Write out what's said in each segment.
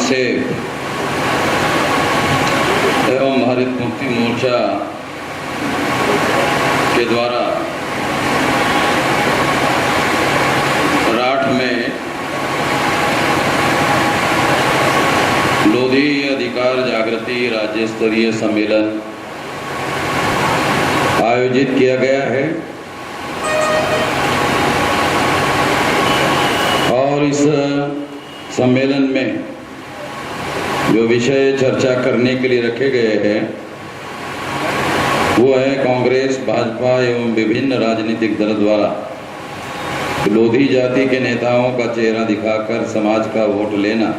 से एवं भारत मुक्ति मोर्चा के द्वारा राठ में लोधी अधिकार जागृति राज्य स्तरीय सम्मेलन आयोजित किया गया है और इस सम्मेलन में जो विषय चर्चा करने के लिए रखे गए हैं वो है कांग्रेस, भाजपा एवं विभिन्न राजनीतिक दल द्वारा लोधी जाति के नेताओं का चेहरा दिखाकर समाज का वोट लेना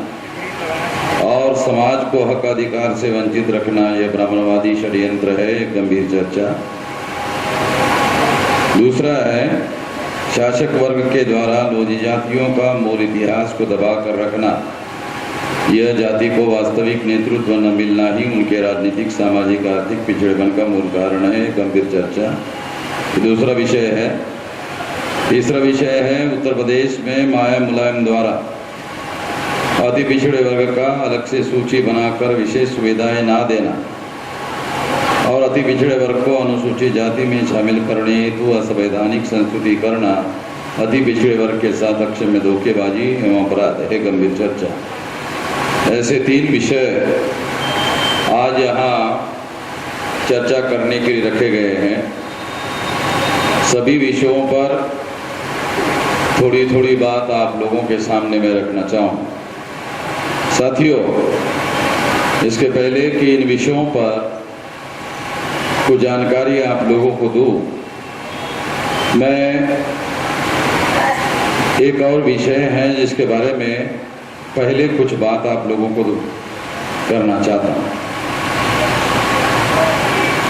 और समाज को हक अधिकार से वंचित रखना यह ब्राह्मणवादी षड्यंत्र है, एक गंभीर चर्चा। दूसरा है शासक वर्ग के द्वारा लोधी जातियों का मूल इतिहास को दबा कर रखना, यह जाति को वास्तविक नेतृत्व न मिलना ही उनके राजनीतिक, सामाजिक, आर्थिक पिछड़ेपन का मूल कारण है, गंभीर चर्चा। दूसरा विषय है। तीसरा विषय है उत्तर प्रदेश में माया मुलायम द्वारा अति पिछड़े वर्ग का अलग से सूची बनाकर विशेष सुविधाएं ना देना और अति पिछड़े वर्ग को अनुसूचित जाति में शामिल करने हेतु असंवैधानिक संस्कृति करना अति पिछड़े वर्ग के साथ अक्षय में धोखेबाजी एवं अपराध है, गंभीर चर्चा। ऐसे 3 विषय आज यहाँ चर्चा करने के लिए रखे गए हैं। सभी विषयों पर थोड़ी थोड़ी बात आप लोगों के सामने मैं रखना चाहूँ। साथियों, इसके पहले कि इन विषयों पर कुछ जानकारी आप लोगों को दूं, मैं एक और विषय है जिसके बारे में पहले कुछ बात आप लोगों को करना चाहता हूं।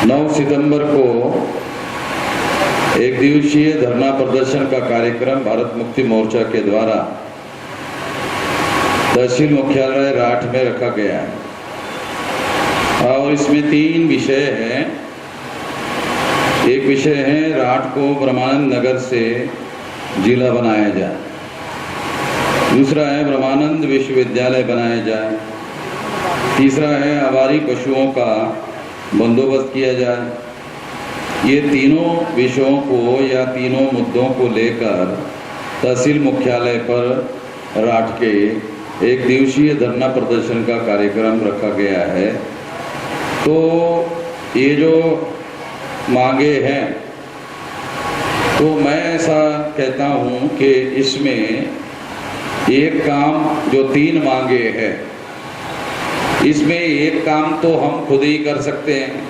9 सितंबर को एक दिवसीय धरना प्रदर्शन का कार्यक्रम भारत मुक्ति मोर्चा के द्वारा तहसील मुख्यालय राठ में रखा गया है और इसमें 3 विषय हैं। एक विषय है राठ को ब्रह्मानंद नगर से जिला बनाया जाए, दूसरा है ब्रह्मानंद विश्वविद्यालय बनाया जाए, तीसरा है आवारी पशुओं का बंदोबस्त किया जाए। ये तीनों विषयों को या तीनों मुद्दों को लेकर तहसील मुख्यालय पर राठ के एक दिवसीय धरना प्रदर्शन का कार्यक्रम रखा गया है। तो ये जो मांगे हैं, तो मैं ऐसा कहता हूँ कि इसमें एक काम जो 3 मांगे हैं, इसमें एक काम तो हम खुद ही कर सकते हैं।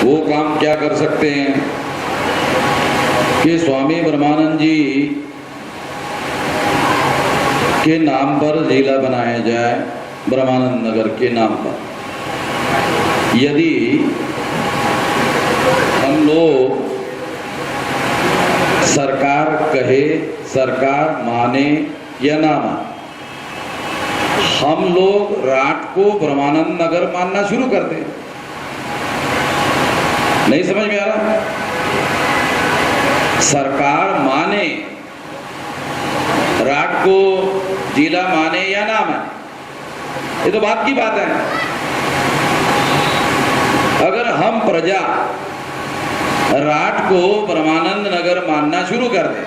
वो काम क्या कर सकते हैं कि स्वामी ब्रह्मानंद जी के नाम पर जिला बनाया जाए, ब्रह्मानंद नगर के नाम पर। यदि हम लोग सरकार कहे, सरकार माने या ना माने, हम लोग राठ को ब्रह्मानंद नगर मानना शुरू कर दें। नहीं समझ में आ रहा? सरकार माने, राठ को जिला माने या ना माने, ये तो बात की बात है। अगर हम प्रजा राठ को ब्रह्मानंद नगर मानना शुरू कर दे,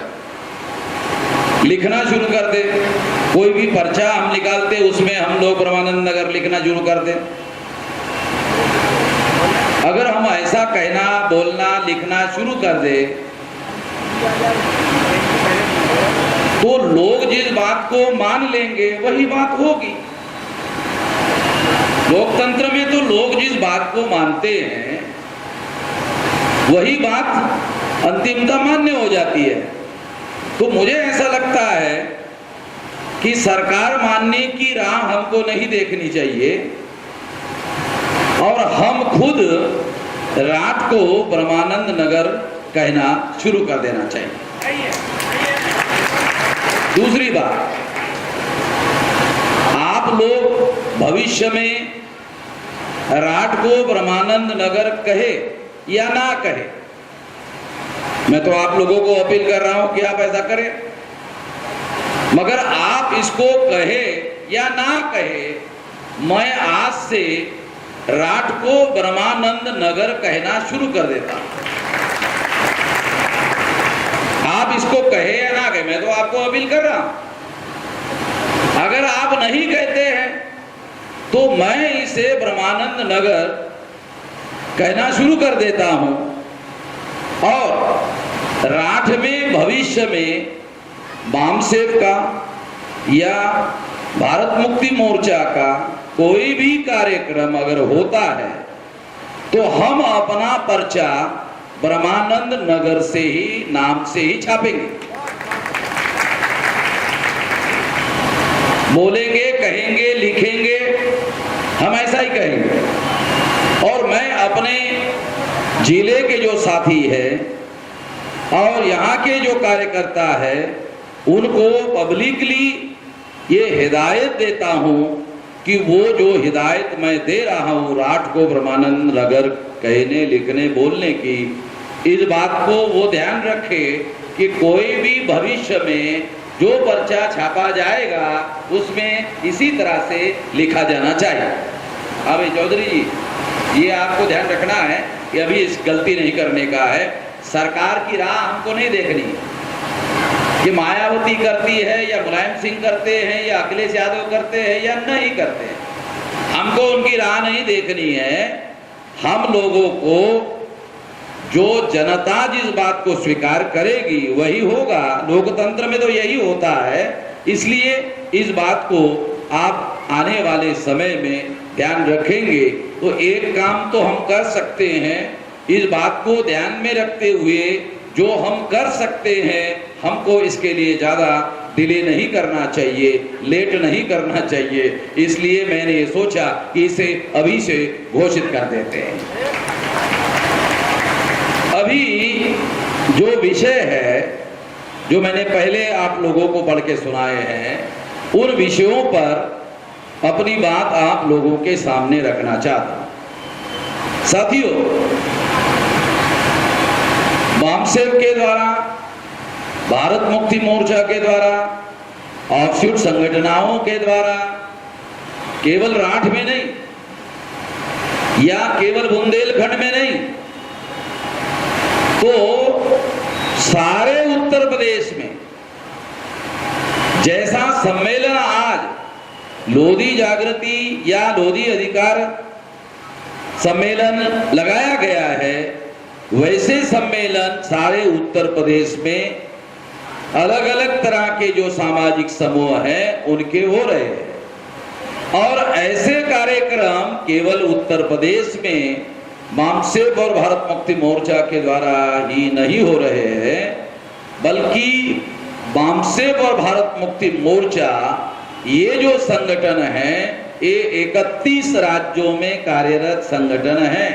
लिखना शुरू कर दे, कोई भी पर्चा हम निकालते उसमें हम लोग ब्रह्मानंद नगर लिखना शुरू कर दे, अगर हम ऐसा कहना, बोलना, लिखना शुरू कर दे तो लोग जिस बात को मान लेंगे वही बात होगी। लोकतंत्र में तो लोग जिस बात को मानते हैं वही बात अंतिमता मान्य हो जाती है। तो मुझे ऐसा लगता है कि सरकार मानने की राह हमको नहीं देखनी चाहिए और हम खुद राठ को ब्रह्मानंद नगर कहना शुरू कर देना चाहिए। दूसरी बात, आप लोग भविष्य में राठ को ब्रह्मानंद नगर कहे या ना कहे, मैं तो आप लोगों को अपील कर रहा हूं कि आप ऐसा करें। मगर आप इसको कहे या ना कहे, मैं आज से राठ को ब्रह्मानंद नगर कहना शुरू कर देता हूं। आप इसको कहे या ना कहे, मैं तो आपको अपील कर रहा हूं। अगर आप नहीं कहते हैं तो मैं इसे ब्रह्मानंद नगर कहना शुरू कर देता हूं, और राठ में भविष्य में बामसेव का या भारत मुक्ति मोर्चा का कोई भी कार्यक्रम अगर होता है तो हम अपना पर्चा ब्रह्मानंद नगर से ही, नाम से ही छापेंगे। बोलेंगे, कहेंगे, लिखेंगे, हम ऐसा ही कहेंगे। और मैं अपने जिले के जो साथी है और यहाँ के जो कार्यकर्ता है उनको पब्लिकली ये हिदायत देता हूँ कि वो जो हिदायत मैं दे रहा हूँ राठ को ब्रह्मानंद नगर कहने, लिखने, बोलने की, इस बात को वो ध्यान रखे कि कोई भी भविष्य में जो पर्चा छापा जाएगा उसमें इसी तरह से लिखा जाना चाहिए। अब चौधरी जी, ये आपको ध्यान रखना है कि अभी इस गलती नहीं करने का है। सरकार की राह हमको नहीं देखनी कि मायावती करती है या मुलायम सिंह करते हैं या अखिलेश यादव करते हैं या नहीं करते हैं। हमको उनकी राह नहीं देखनी है। हम लोगों को जो जनता जिस बात को स्वीकार करेगी वही होगा। लोकतंत्र में तो यही होता है। इसलिए इस बात को आप आने वाले समय में ध्यान रखेंगे तो एक काम तो हम कर सकते हैं। इस बात को ध्यान में रखते हुए जो हम कर सकते हैं हमको इसके लिए ज़्यादा डिले नहीं करना चाहिए, लेट नहीं करना चाहिए। इसलिए मैंने ये सोचा कि इसे अभी से घोषित कर देते हैं। अभी जो विषय है जो मैंने पहले आप लोगों को पढ़ के सुनाए हैं, उन विषयों पर अपनी बात आप लोगों के सामने रखना चाहता हूं। साथियों, बामसेव के द्वारा, भारत मुक्ति मोर्चा के द्वारा, ऑफशूट संगठनों के द्वारा केवल राठ में नहीं या केवल बुंदेलखंड में नहीं, तो सारे उत्तर प्रदेश में जैसा सम्मेलन आज लोधी जागृति या लोधी अधिकार सम्मेलन लगाया गया है, वैसे सम्मेलन सारे उत्तर प्रदेश में अलग अलग तरह के जो सामाजिक समूह हैं उनके हो रहे हैं। और ऐसे कार्यक्रम केवल उत्तर प्रदेश में बामसेव और भारत मुक्ति मोर्चा के द्वारा ही नहीं हो रहे हैं, बल्कि बामसेव और भारत मुक्ति मोर्चा ये जो संगठन है ये 31 राज्यों में कार्यरत संगठन है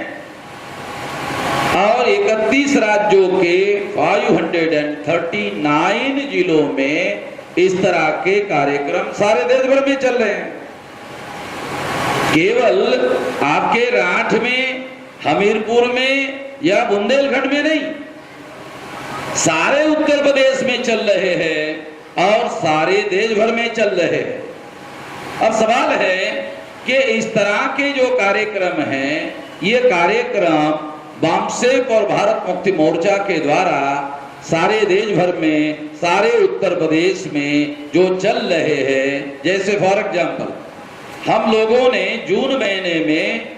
और 31 राज्यों के 539 जिलों में इस तरह के कार्यक्रम सारे देश भर में चल रहे हैं। केवल आपके राठ में, हमीरपुर में या बुंदेलखंड में नहीं, सारे उत्तर प्रदेश में चल रहे हैं और सारे देश भर में चल रहे हैं। अब सवाल है कि इस तरह के जो कार्यक्रम हैं, ये कार्यक्रम बामसेव और भारत मुक्ति मोर्चा के द्वारा सारे देश भर में, सारे उत्तर प्रदेश में जो चल रहे हैं, जैसे फॉर एग्जाम्पल हम लोगों ने जून महीने में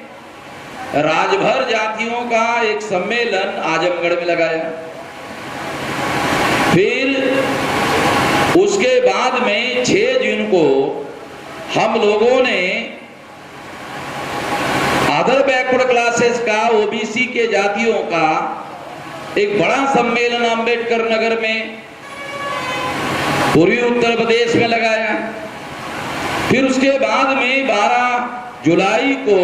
राजभर जातियों का एक सम्मेलन आजमगढ़ में लगाया। फिर उसके बाद में 6 जून को हम लोगों ने अदर बैकवर्ड क्लासेस का, ओबीसी के जातियों का एक बड़ा सम्मेलन अंबेडकर नगर में पूर्वी उत्तर प्रदेश में लगाया। फिर उसके बाद में 12 जुलाई को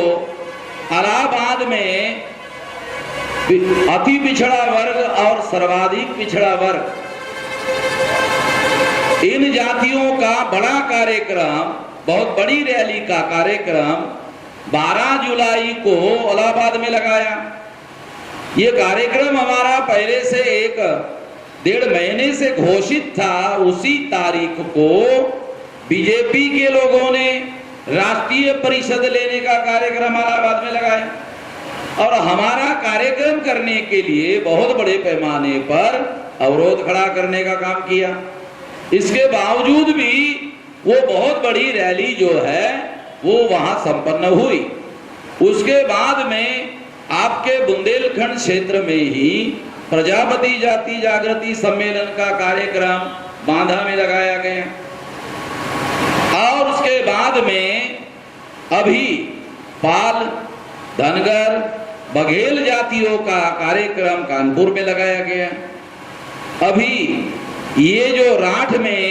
इलाहाबाद में अति पिछड़ा वर्ग और सर्वाधिक पिछड़ा वर्ग, इन जातियों का बड़ा कार्यक्रम, बहुत बड़ी रैली का कार्यक्रम 12 जुलाई को इलाहाबाद में लगाया। ये कार्यक्रम हमारा पहले से एक 1.5 महीने से घोषित था, उसी तारीख को बीजेपी के लोगों ने राष्ट्रीय परिषद लेने का कार्यक्रम इलाहाबाद में लगाया और हमारा कार्यक्रम करने के लिए बहुत बड़े पैमाने पर अवरोध खड़ा करने का काम किया। इसके बावजूद भी वो बहुत बड़ी रैली जो है वो वहां संपन्न हुई। उसके बाद में आपके बुंदेलखंड क्षेत्र में ही प्रजापति जाति जागृति सम्मेलन का कार्यक्रम बांधा में लगाया गया और उसके बाद में अभी पाल, धनगर, बघेल जातियों का कार्यक्रम कानपुर में लगाया गया। अभी ये जो राठ में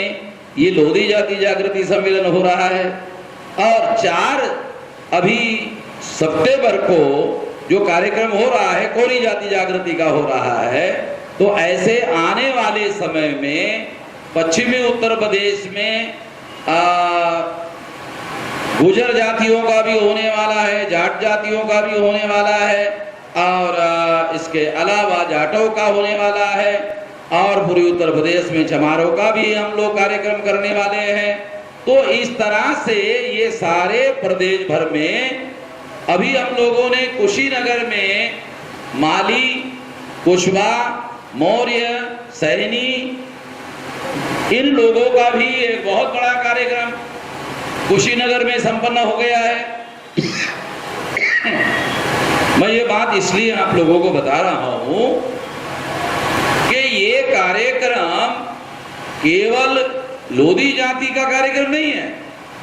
ये लोधी जाति जागृति सम्मेलन हो रहा है और 4 अभी सितंबर को जो कार्यक्रम हो रहा है कोरी जाति जागृति का हो रहा है। तो ऐसे आने वाले समय में पश्चिमी उत्तर प्रदेश में गुजर जातियों का भी होने वाला है, जाट जातियों का भी होने वाला है और इसके अलावा जाटों का होने वाला है और पूर्वी उत्तर प्रदेश में चमारों का भी हम लोग कार्यक्रम करने वाले हैं। तो इस तरह से ये सारे प्रदेश भर में अभी हम लोगों ने कुशीनगर में माली, कुशवा, मौर्य, सैनी इन लोगों का भी एक बहुत बड़ा कार्यक्रम कुशीनगर में संपन्न हो गया है। मैं ये बात इसलिए आप लोगों को बता रहा हूं कि ये कार्यक्रम केवल लोधी जाति का कार्यक्रम नहीं है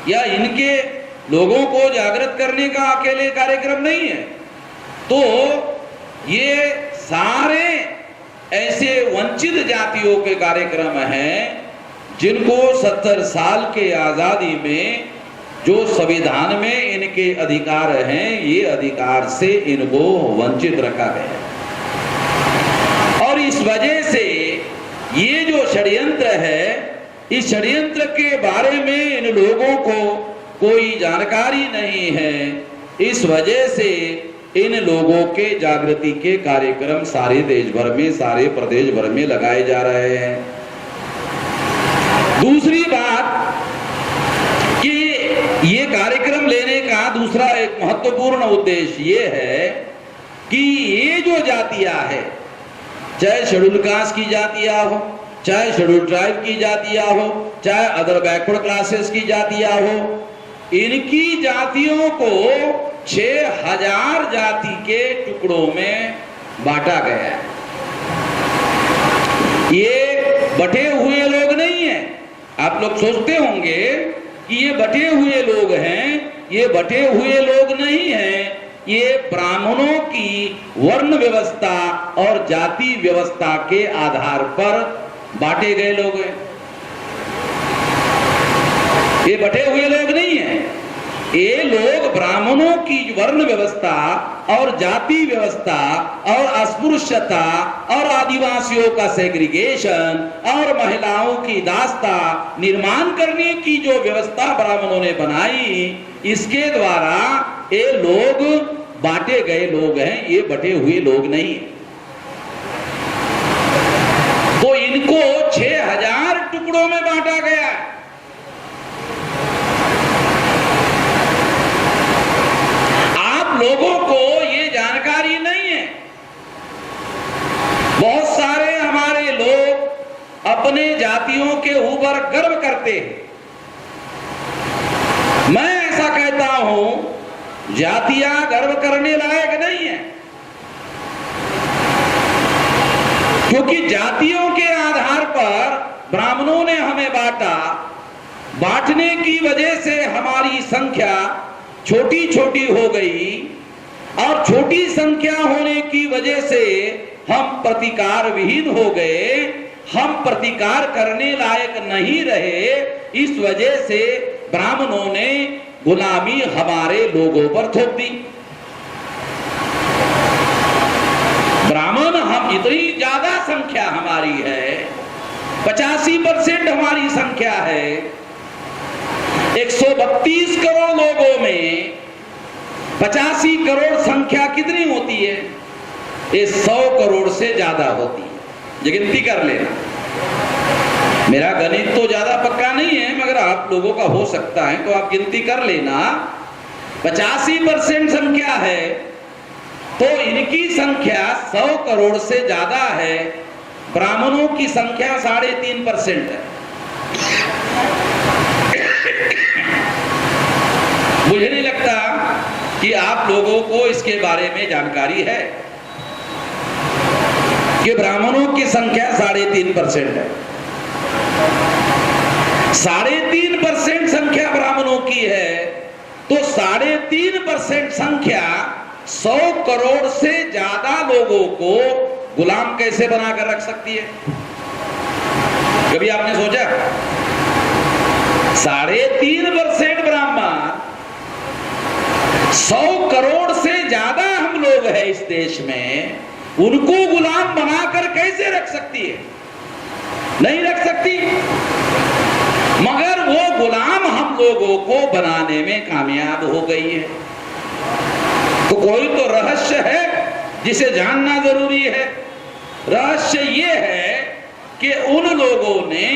या इनके लोगों को जागृत करने का अकेले कार्यक्रम नहीं है। तो ये सारे ऐसे वंचित जातियों के कार्यक्रम हैं जिनको 70 साल के आजादी में जो संविधान में इनके अधिकार हैं, ये अधिकार से इनको वंचित रखा गया और इस वजह से ये जो षड्यंत्र है, इस षड्यंत्र के बारे में इन लोगों को कोई जानकारी नहीं है। इस वजह से इन लोगों के जागृति के कार्यक्रम सारे देश भर में, सारे प्रदेश भर में लगाए जा रहे हैं। दूसरी बात कि ये कार्यक्रम लेने का दूसरा एक महत्वपूर्ण उद्देश्य ये है कि ये जो जातियां है, चाहे शेड्यूल कास्ट की जातियां हो, चाहे शेड्यूल ट्राइब की जातियां हो, चाहे अदर बैकवर्ड क्लासेस की जातियां हो, इनकी जातियों को 6000 जाति के टुकड़ों में बांटा गया है। ये बटे हुए लोग नहीं है। आप लोग सोचते होंगे कि ये बटे हुए लोग हैं, ये बटे हुए लोग नहीं हैं। ये ब्राह्मणों की वर्ण व्यवस्था और जाति व्यवस्था के आधार पर बांटे गए लोग हैं। ये बटे हुए लोग नहीं हैं। ये लोग ब्राह्मणों की वर्ण व्यवस्था और जाति व्यवस्था और अस्पृश्यता और आदिवासियों का सेग्रीगेशन और महिलाओं की दास्ता निर्माण करने की जो व्यवस्था ब्राह्मणों ने बनाई, इसके द्वारा ये लोग बांटे गए लोग हैं, ये बटे हुए लोग नहीं है। तो इनको 6000 टुकड़ों में बांटा गया है। लोगों को ये जानकारी नहीं है। बहुत सारे हमारे लोग अपने जातियों के ऊपर गर्व करते हैं। मैं ऐसा कहता हूं, जातियां गर्व करने लायक नहीं है, क्योंकि जातियों के आधार पर ब्राह्मणों ने हमें बांटा। बांटने की वजह से हमारी संख्या छोटी छोटी हो गई और छोटी संख्या होने की वजह से हम प्रतिकार विहीन हो गए, हम प्रतिकार करने लायक नहीं रहे। इस वजह से ब्राह्मणों ने गुलामी हमारे लोगों पर थोप दी। ब्राह्मण हम इतनी ज्यादा संख्या हमारी है, 85% हमारी संख्या है। 132 करोड़ लोगों में 85 करोड़ संख्या कितनी होती है? ये 100 करोड़ से ज्यादा होती है। ये गिनती कर लेना। मेरा गणित तो ज्यादा पक्का नहीं है, मगर आप लोगों का हो सकता है, तो आप गिनती कर लेना। 85% संख्या है, तो इनकी संख्या 100 करोड़ से ज्यादा है। ब्राह्मणों की संख्या 3.5% है। मुझे नहीं लगता कि आप लोगों को इसके बारे में जानकारी है कि ब्राह्मणों की संख्या 3.5% है। 3.5% संख्या ब्राह्मणों की है, तो 3.5% संख्या 100 करोड़ से ज्यादा लोगों को गुलाम कैसे बनाकर रख सकती है? कभी आपने सोचा? 3.5% ब्राह्मण, 100 करोड़ से ज्यादा हम लोग हैं इस देश में, उनको गुलाम बनाकर कैसे रख सकती है? नहीं रख सकती। मगर वो गुलाम हम लोगों को बनाने में कामयाब हो गई है। तो कोई तो रहस्य है जिसे जानना जरूरी है। रहस्य ये है कि उन लोगों ने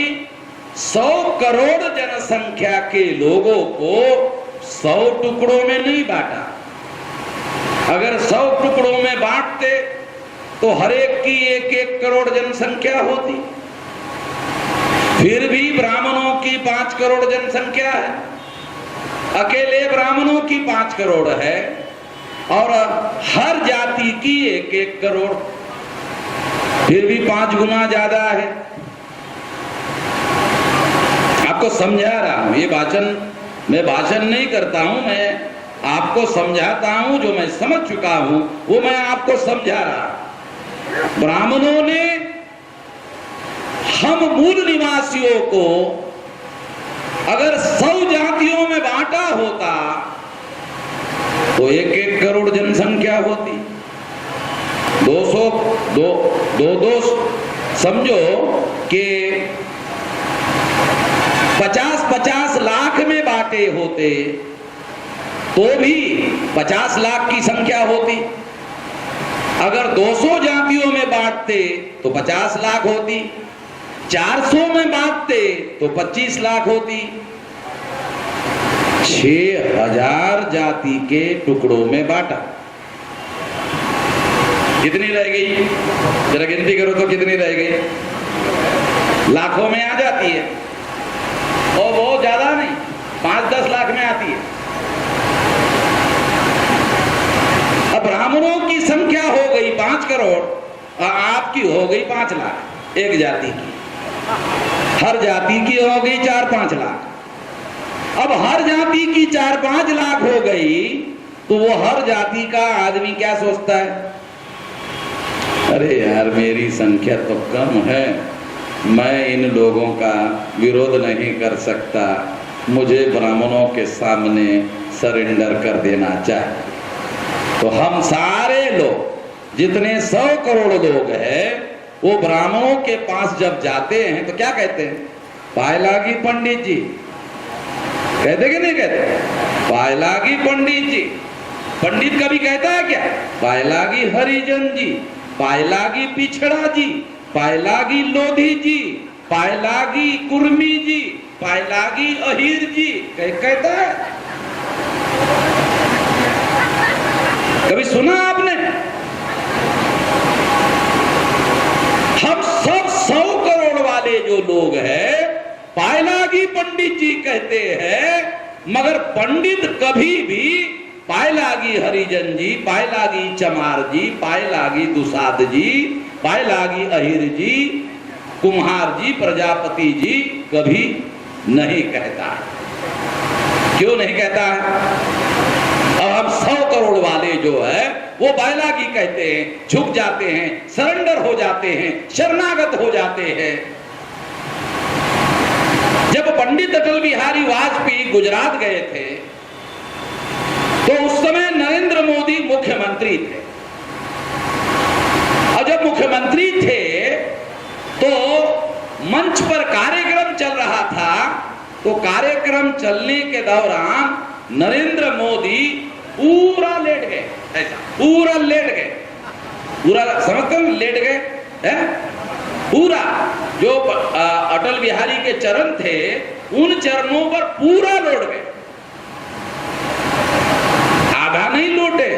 100 करोड़ जनसंख्या के लोगों को 100 टुकड़ों में नहीं बांटा। अगर 100 टुकड़ों में बांटते तो हर एक की 1-1 करोड़ जनसंख्या होती। फिर भी ब्राह्मणों की 5 करोड़ जनसंख्या है, अकेले ब्राह्मणों की 5 करोड़ है, और हर जाति की 1-1 करोड़, फिर भी 5 गुना ज्यादा है। आपको समझा रहा हूं, ये मैं भाषण नहीं करता हूं, मैं आपको समझाता हूं। जो मैं समझ चुका हूं वो मैं आपको समझा रहा। ब्राह्मणों ने हम मूल निवासियों को अगर 100 जातियों में बांटा होता तो 1-1 करोड़ जनसंख्या होती। 200 समझो कि 50-50 लाख में बांटे होते तो भी 50 लाख की संख्या होती। अगर 200 जातियों में बांटते तो 50 लाख होती। 400 में बांटते तो 25 लाख होती। 6000 जाति के टुकड़ों में बांटा, कितनी रह गई? जरा गिनती करो तो कितनी रह गई? लाखों में आ जाती है, और बहुत ज्यादा नहीं, 5-10 लाख में आती है। अब ब्राह्मणों की संख्या हो गई 5 करोड़, आपकी हो गई 5 लाख एक जाति की। हर जाति की हो गई 4-5 लाख। अब हर जाति की 4-5 लाख हो गई, तो वो हर जाति का आदमी क्या सोचता है? अरे यार, मेरी संख्या तो कम है, मैं इन लोगों का विरोध नहीं कर सकता, मुझे ब्राह्मणों के सामने सरेंडर कर देना चाहिए। तो हम सारे लोग, जितने 100 करोड़ लोग हैं, वो ब्राह्मणों के पास जब जाते हैं तो क्या कहते हैं? पाए लागी पंडित जी, कहते कि नहीं कहते? पाए लागी पंडित जी। पंडित कभी कहता है क्या? पाए लागी हरिजन जी, पाए लागी पिछड़ा जी, पाए लागी लोधी जी, पाए लागी कुर्मी जी, पाए लागी अहीर जी, कहता है? कभी सुना आपने? हम सब 100 करोड़ वाले जो लोग हैं, पाए लागी पंडित जी कहते हैं, मगर पंडित कभी भी पाए लागी हरिजन जी, पाए लागी चमार जी, पाए लागी दुसाद जी, पाए लागी अहीर जी, कुम्हार जी, प्रजापति जी कभी नहीं कहता है। क्यों नहीं कहता है? अब हम 100 करोड़ वाले जो है वो बायलागी कहते हैं, झुक जाते हैं, सरेंडर हो जाते हैं, शरणागत हो जाते हैं। जब पंडित अटल बिहारी वाजपेयी गुजरात गए थे तो उस समय नरेंद्र मोदी मुख्यमंत्री थे, और जब मुख्यमंत्री थे तो मंच पर कार्यक्रम चल रहा था, तो कार्यक्रम चलने के दौरान नरेंद्र मोदी पूरा लेट गए, ऐसा पूरा लेट गए, पूरा समझते हो लेट गए हैं? पूरा जो अटल बिहारी के चरण थे उन चरणों पर पूरा लौट गए, आधा नहीं लौटे।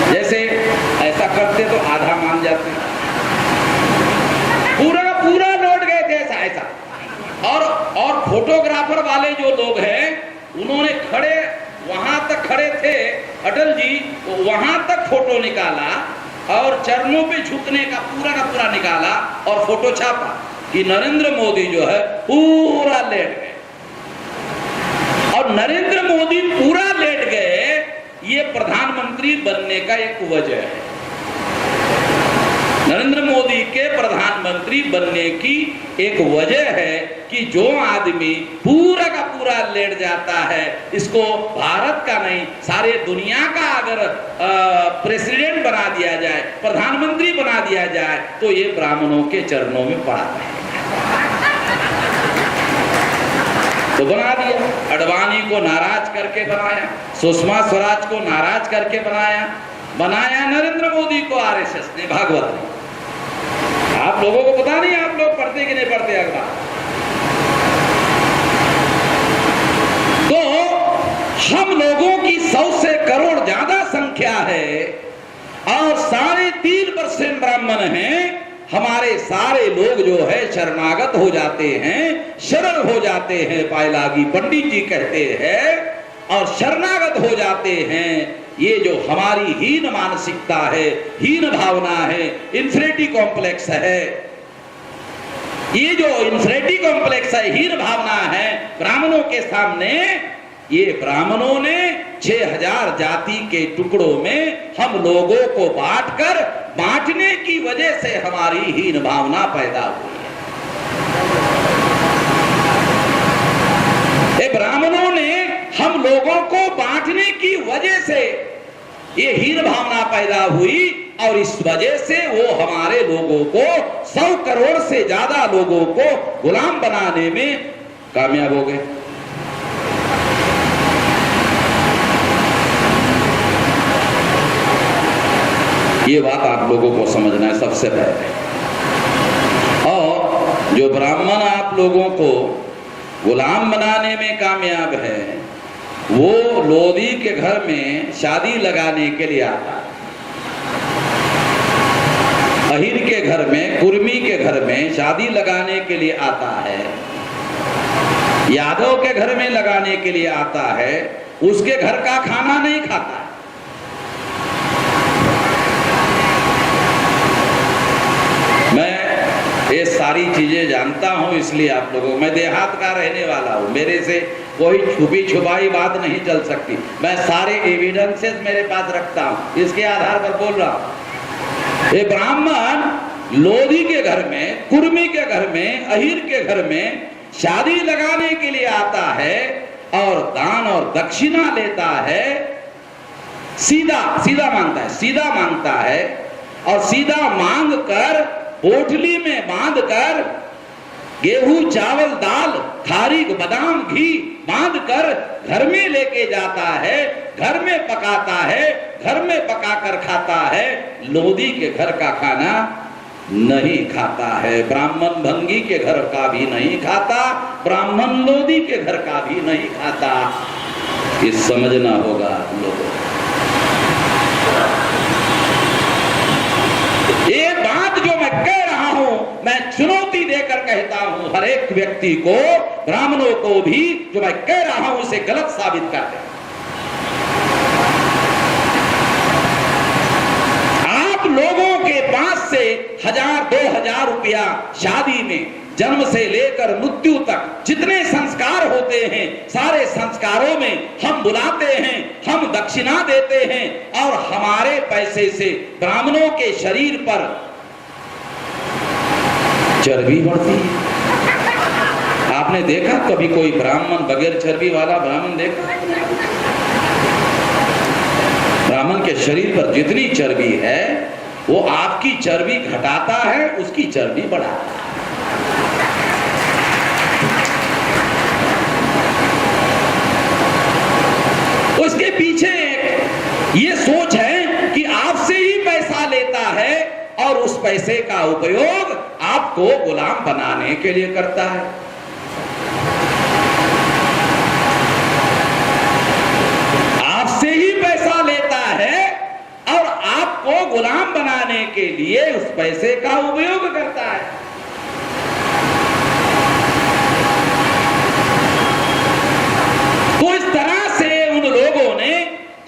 जैसे ऐसा करते तो आधा मान जाते, पूरा पूरा लौट गए थे ऐसा ऐसा। और फोटोग्राफर वाले जो लोग हैं उन्होंने खड़े वहां तक खड़े थे अटल जी, वहां तक फोटो निकाला और चरणों पे झुकने का पूरा निकाला और फोटो छापा कि नरेंद्र मोदी जो है पूरा लेट गए। और नरेंद्र मोदी पूरा लेट गए, ये प्रधानमंत्री बनने का एक वजह है। नरेंद्र मोदी के प्रधानमंत्री बनने की एक वजह है कि जो आदमी पूरा का पूरा लेट जाता है, इसको भारत का नहीं सारे दुनिया का अगर प्रेसिडेंट बना दिया जाए, प्रधानमंत्री बना दिया जाए, तो ये ब्राह्मणों के चरणों में पड़ा है। तो बना दिया, अडवाणी को नाराज करके बनाया, सुषमा स्वराज को नाराज करके बनाया नरेंद्र मोदी को आरएसएस ने, भागवत ने। आप लोगों को पता नहीं, आप लोग पढ़ते कि नहीं पढ़ते अखबार। तो हम लोगों की 100 से करोड़ ज्यादा संख्या है और 3.5% ब्राह्मण हैं। हमारे सारे लोग जो है शरणागत हो जाते हैं, शरण हो जाते हैं, पायलागी पंडित जी कहते हैं, और शरणागत हो जाते हैं। ये जो हमारी हीन मानसिकता है, हीन भावना है, इंफिनिटी कॉम्प्लेक्स है, ये जो इंफिनिटी कॉम्प्लेक्स है, हीन भावना है ब्राह्मणों के सामने, ये ब्राह्मणों ने 6000 जाति के टुकड़ों में हम लोगों को बांटने की वजह से हमारी हीन भावना पैदा हुई है। ब्राह्मणों ने हम लोगों को बांटने की वजह से ये हीन भावना पैदा हुई और इस वजह से वो हमारे लोगों को 100 करोड़ से ज्यादा लोगों को गुलाम बनाने में कामयाब हो गए। ये बात आप लोगों को समझना है सबसे पहले। और जो ब्राह्मण आप लोगों को गुलाम बनाने में कामयाब है, वो लोधी के घर में शादी लगाने के लिए आता है, अहिर के घर में, कुर्मी के घर में शादी लगाने के लिए आता है, यादव के घर में लगाने के लिए आता है, उसके घर का खाना नहीं खाता है। मैं ये सारी चीजें जानता हूं, इसलिए आप लोगों, मैं देहात का रहने वाला हूं, मेरे से कोई छुपी छुपाई बात नहीं चल सकती। मैं सारे एविडेंसेस मेरे पास रखता हूं, इसके आधार पर बोल रहा हूं। ये ब्राह्मण लोधी के घर में, कुर्मी के घर में, अहिर के घर में शादी लगाने के लिए आता है और दान और दक्षिणा लेता है, सीधा मांगता है और सीधा मांग कर पोटली में बांध कर गेहूं, चावल, दाल, खारीक, बादाम, घी बांध कर घर में लेके जाता है, घर में पकाता है, घर में पकाकर खाता है। लोधी के घर का खाना नहीं खाता है, ब्राह्मण भंगी के घर का भी नहीं खाता, ब्राह्मण लोधी के घर का भी नहीं खाता। ये समझना होगा आप लोगों को। ये बात जो मैं कह रहा हूं, मैं चुनौती देकर कहता हूं हर एक व्यक्ति को, ब्राह्मणों को भी, जो मैं कह रहा हूं उसे गलत साबित कर दे। आप लोगों के पास से 1000-2000 रुपया शादी में, जन्म से लेकर मृत्यु तक जितने संस्कार होते हैं, सारे संस्कारों में हम बुलाते हैं, हम दक्षिणा देते हैं और हमारे पैसे से ब्राह्मणों के शरीर पर चर्बी बढ़ती है। आपने देखा कभी कोई ब्राह्मण बगैर चर्बी वाला ब्राह्मण देखा? ब्राह्मण के शरीर पर जितनी चर्बी है वो आपकी चर्बी घटाता है, उसकी चर्बी बढ़ाता है। उसके पीछे ये सोच है कि आपसे ही पैसा लेता है और उस पैसे का उपयोग आपको गुलाम बनाने के लिए करता है। आपसे ही पैसा लेता है और आपको गुलाम बनाने के लिए उस पैसे का उपयोग करता है। तो इस तरह से उन लोगों ने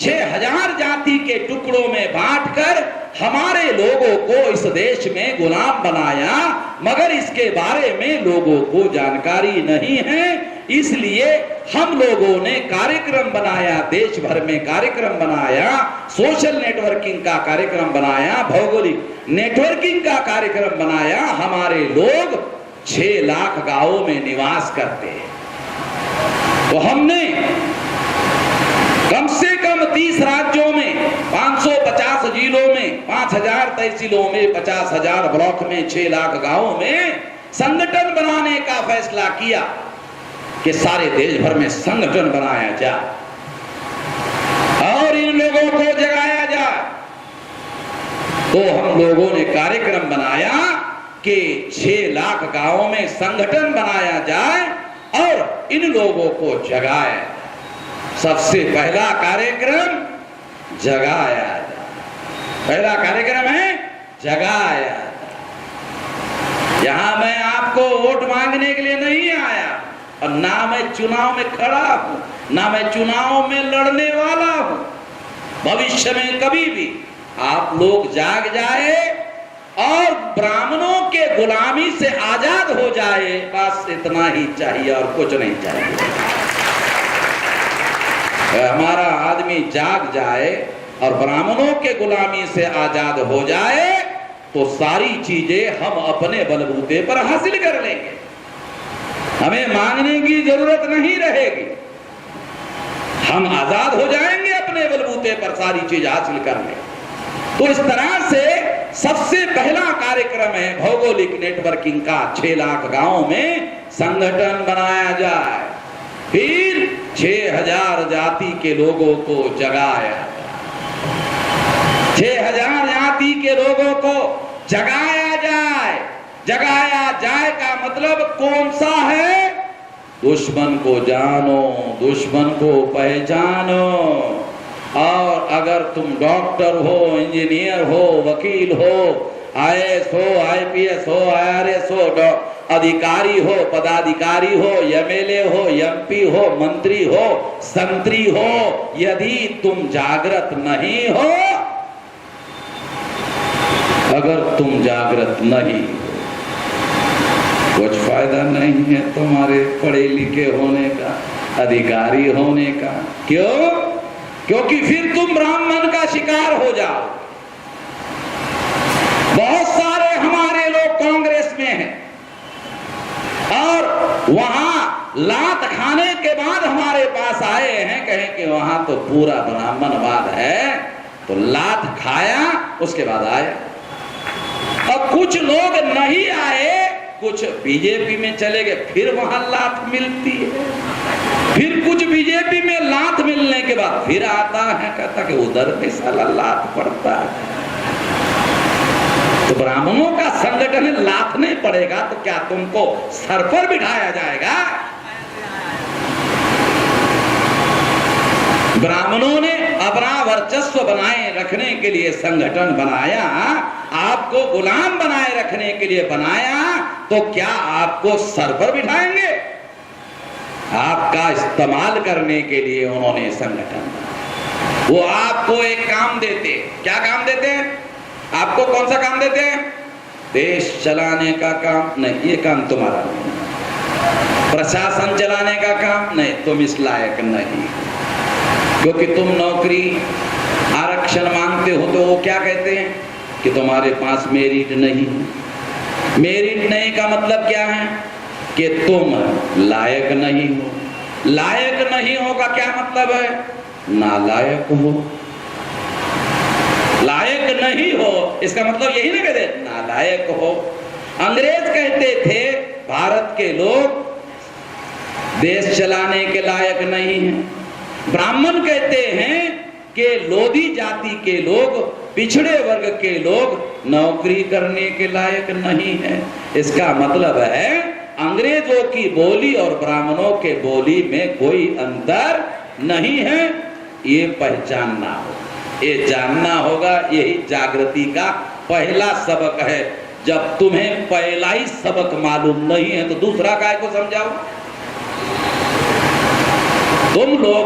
6000 जाति के टुकड़ों में बांटकर हमारे लोगों को इस देश में गुलाम बनाया, मगर इसके बारे में लोगों को जानकारी नहीं है। इसलिए हम लोगों ने कार्यक्रम बनाया, देश भर में कार्यक्रम बनाया, सोशल नेटवर्किंग का कार्यक्रम बनाया, भौगोलिक नेटवर्किंग का कार्यक्रम बनाया। हमारे लोग 6 लाख गांवों में निवास करते हैं, तो हमने कम से कम 30 राज्यों में, 550 जिलों में, 5000 तहसीलों में, 50,000 ब्लॉक में, 6 लाख गांवों में संगठन बनाने का फैसला किया कि सारे देश भर में संगठन बनाया जाए और इन लोगों को जगाया जाए। तो हम लोगों ने कार्यक्रम बनाया कि 6 लाख गांवों में संगठन बनाया जाए और इन लोगों को जगाया। सबसे पहला कार्यक्रम जगाया जाए। पहला कार्यक्रम है जगाया। यहां मैं आपको वोट मांगने के लिए नहीं आया और ना मैं चुनाव में खड़ा हूं, ना मैं चुनाव में लड़ने वाला हूं। भविष्य में कभी भी आप लोग जाग जाए और ब्राह्मणों के गुलामी से आजाद हो जाए, बस इतना ही चाहिए और कुछ नहीं चाहिए। हमारा आदमी जाग जाए और ब्राह्मणों के गुलामी से आजाद हो जाए तो सारी चीजें हम अपने बलबूते पर हासिल कर लेंगे। हमें मांगने की जरूरत नहीं रहेगी, हम आजाद हो जाएंगे, अपने बलबूते पर सारी चीज हासिल कर लेंगे। तो इस तरह से सबसे पहला कार्यक्रम है भौगोलिक नेटवर्किंग का। 6 लाख गांवों में संगठन बनाया जाए, फिर 6000 जाति के लोगों को जगाया। 6000 जाति के लोगों को जगाया जाए। जगाया जाए का मतलब कौन सा है? दुश्मन को जानो, दुश्मन को पहचानो। और अगर तुम डॉक्टर हो, इंजीनियर हो, वकील हो, IAS हो, IPS हो, IRS हो, अधिकारी हो, पदाधिकारी हो, MLA हो, MP हो, मंत्री हो, संतरी हो, यदि तुम जागृत नहीं हो, अगर तुम जागृत नहीं हो, कुछ फायदा नहीं है तुम्हारे पढ़े लिखे होने का, अधिकारी होने का। क्यों? क्योंकि फिर तुम ब्राह्मण का शिकार हो जाओ। बहुत सारे हमारे लोग कांग्रेस में हैं और वहां लात खाने के बाद हमारे पास आए हैं, कहें कि वहां तो पूरा ब्राह्मणवाद है, तो लात खाया उसके बाद आए। और कुछ लोग नहीं आए, कुछ बीजेपी में चले गए, फिर वहां लात मिलती है। फिर कुछ बीजेपी में लात मिलने के बाद फिर आता है, कहता कि उधर भी साला लात पड़ता है। तो ब्राह्मणों का संगठन लात नहीं पड़ेगा तो क्या तुमको सर पर बिठाया जाएगा? ब्राह्मणों ने अपना वर्चस्व बनाए रखने के लिए संगठन बनाया, आपको गुलाम बनाए रखने के लिए बनाया, तो क्या आपको सर पर बिठाएंगे? आपका इस्तेमाल करने के लिए उन्होंने संगठन बनाया। वो आपको एक काम देते, क्या काम देते हैं? आपको कौन सा काम देते हैं? देश चलाने का काम नहीं, ये काम तुम्हारा नहीं। प्रशासन चलाने का काम नहीं, तुम इस लायक नहीं, क्योंकि तुम नौकरी आरक्षण मांगते हो तो वो क्या कहते हैं कि तुम्हारे पास मेरिट नहीं। मेरिट नहीं का मतलब क्या है? कि तुम लायक नहीं हो। लायक नहीं हो का क्या मतलब है? नालायक हो। लायक नहीं हो इसका मतलब यही ना कहते नालायक हो। अंग्रेज कहते थे भारत के लोग देश चलाने के लायक नहीं हैं। ब्राह्मण कहते हैं कि लोधी जाति के लोग, पिछड़े वर्ग के लोग नौकरी करने के लायक नहीं है। इसका मतलब है अंग्रेजों की बोली और ब्राह्मणों के बोली में कोई अंतर नहीं है। ये पहचानना हो, ये जानना होगा। यही जागृति का पहला सबक है। जब तुम्हें पहला ही सबक मालूम नहीं है तो दूसरा काय को समझाओ। तुम लोगों